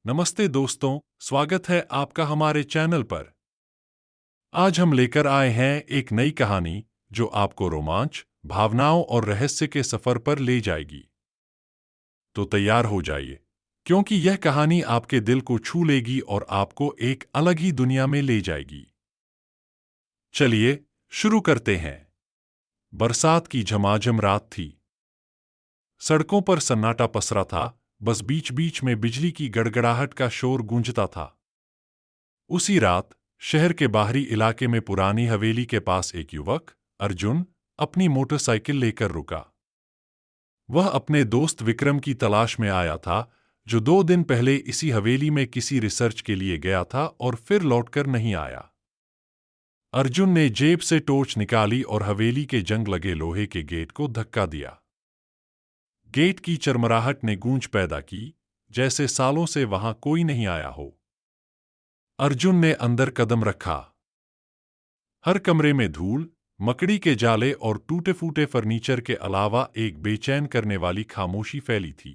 नमस्ते दोस्तों, स्वागत है आपका हमारे चैनल पर। आज हम लेकर आए हैं एक नई कहानी जो आपको रोमांच, भावनाओं और रहस्य के सफर पर ले जाएगी। तो तैयार हो जाइए, क्योंकि यह कहानी आपके दिल को छू लेगी और आपको एक अलग ही दुनिया में ले जाएगी। चलिए शुरू करते हैं। बरसात की झमाझम रात थी। सड़कों पर सन्नाटा पसरा था, बस बीच बीच में बिजली की गड़गड़ाहट का शोर गूंजता था। उसी रात शहर के बाहरी इलाके में पुरानी हवेली के पास एक युवक, अर्जुन, अपनी मोटरसाइकिल लेकर रुका। वह अपने दोस्त विक्रम की तलाश में आया था, जो 2 दिन पहले इसी हवेली में किसी रिसर्च के लिए गया था और फिर लौटकर नहीं आया। अर्जुन ने जेब से टॉर्च निकाली और हवेली के जंग लगे लोहे के गेट को धक्का दिया। गेट की चरमराहट ने गूंज पैदा की, जैसे सालों से वहां कोई नहीं आया हो। अर्जुन ने अंदर कदम रखा। हर कमरे में धूल, मकड़ी के जाले और टूटे फूटे फर्नीचर के अलावा एक बेचैन करने वाली खामोशी फैली थी।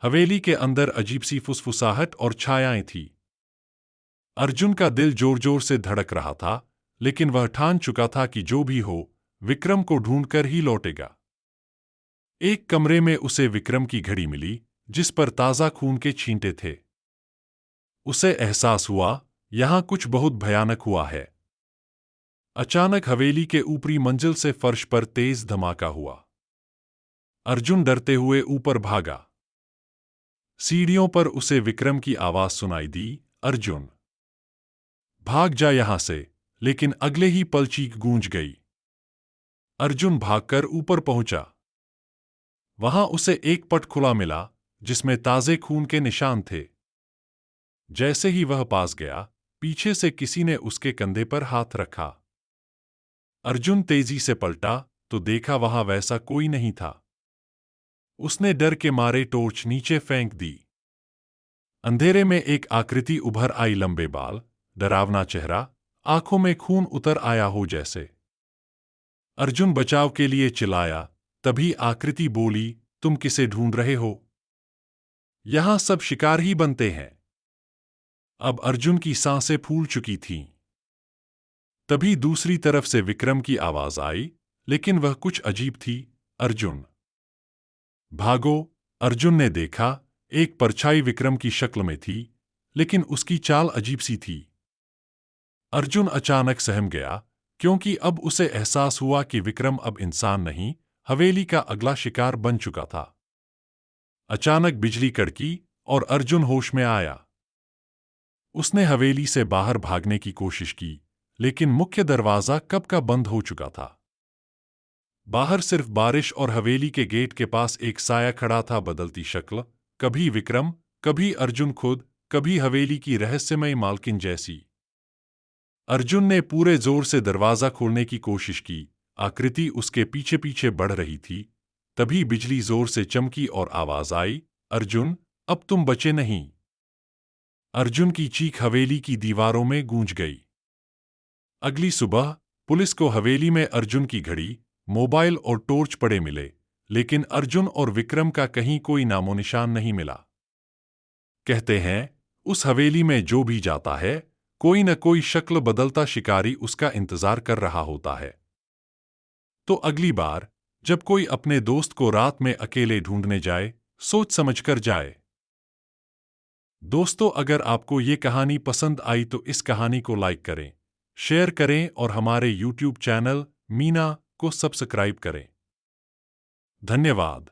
हवेली के अंदर अजीब सी फुसफुसाहट और छायाएं थीं। अर्जुन का दिल जोर जोर से धड़क रहा था, लेकिन वह ठान चुका था कि जो भी हो, विक्रम को ढूंढकर ही लौटेगा। एक कमरे में उसे विक्रम की घड़ी मिली, जिस पर ताजा खून के छींटे थे। उसे एहसास हुआ, यहां कुछ बहुत भयानक हुआ है। अचानक हवेली के ऊपरी मंजिल से फर्श पर तेज धमाका हुआ। अर्जुन डरते हुए ऊपर भागा। सीढ़ियों पर उसे विक्रम की आवाज सुनाई दी, अर्जुन, भाग जा यहां से। लेकिन अगले ही पल चीख गूंज गई। अर्जुन भागकर ऊपर पहुंचा। वहां उसे एक पट खुला मिला, जिसमें ताजे खून के निशान थे। जैसे ही वह पास गया, पीछे से किसी ने उसके कंधे पर हाथ रखा। अर्जुन तेजी से पलटा तो देखा वहां वैसा कोई नहीं था। उसने डर के मारे टॉर्च नीचे फेंक दी। अंधेरे में एक आकृति उभर आई, लंबे बाल, डरावना चेहरा, आंखों में खून उतर आया हो जैसे। अर्जुन बचाव के लिए चिल्लाया, तभी आकृति बोली, तुम किसे ढूंढ रहे हो? यहां सब शिकार ही बनते हैं। अब अर्जुन की सांसें फूल चुकी थीं। तभी दूसरी तरफ से विक्रम की आवाज आई, लेकिन वह कुछ अजीब थी, अर्जुन, भागो। अर्जुन ने देखा, एक परछाई विक्रम की शक्ल में थी, लेकिन उसकी चाल अजीब सी थी। अर्जुन अचानक सहम गया, क्योंकि अब उसे एहसास हुआ कि विक्रम अब इंसान नहीं, हवेली का अगला शिकार बन चुका था। अचानक बिजली कड़की और अर्जुन होश में आया। उसने हवेली से बाहर भागने की कोशिश की, लेकिन मुख्य दरवाजा कब का बंद हो चुका था। बाहर सिर्फ बारिश और हवेली के गेट के पास एक साया खड़ा था, बदलती शक्ल, कभी विक्रम, कभी अर्जुन खुद, कभी हवेली की रहस्यमयी मालकिन जैसी। अर्जुन ने पूरे जोर से दरवाजा खोलने की कोशिश की, आकृति उसके पीछे पीछे बढ़ रही थी। तभी बिजली जोर से चमकी और आवाज आई, अर्जुन, अब तुम बचे नहीं। अर्जुन की चीख हवेली की दीवारों में गूंज गई। अगली सुबह पुलिस को हवेली में अर्जुन की घड़ी, मोबाइल और टॉर्च पड़े मिले, लेकिन अर्जुन और विक्रम का कहीं कोई नामोनिशान नहीं मिला। कहते हैं, उस हवेली में जो भी जाता है, कोई न कोई शक्ल बदलता शिकारी उसका इंतजार कर रहा होता है। तो अगली बार जब कोई अपने दोस्त को रात में अकेले ढूंढने जाए, सोच समझकर जाए। दोस्तों, अगर आपको ये कहानी पसंद आई तो इस कहानी को लाइक करें, शेयर करें और हमारे YouTube चैनल मीना को सब्सक्राइब करें। धन्यवाद।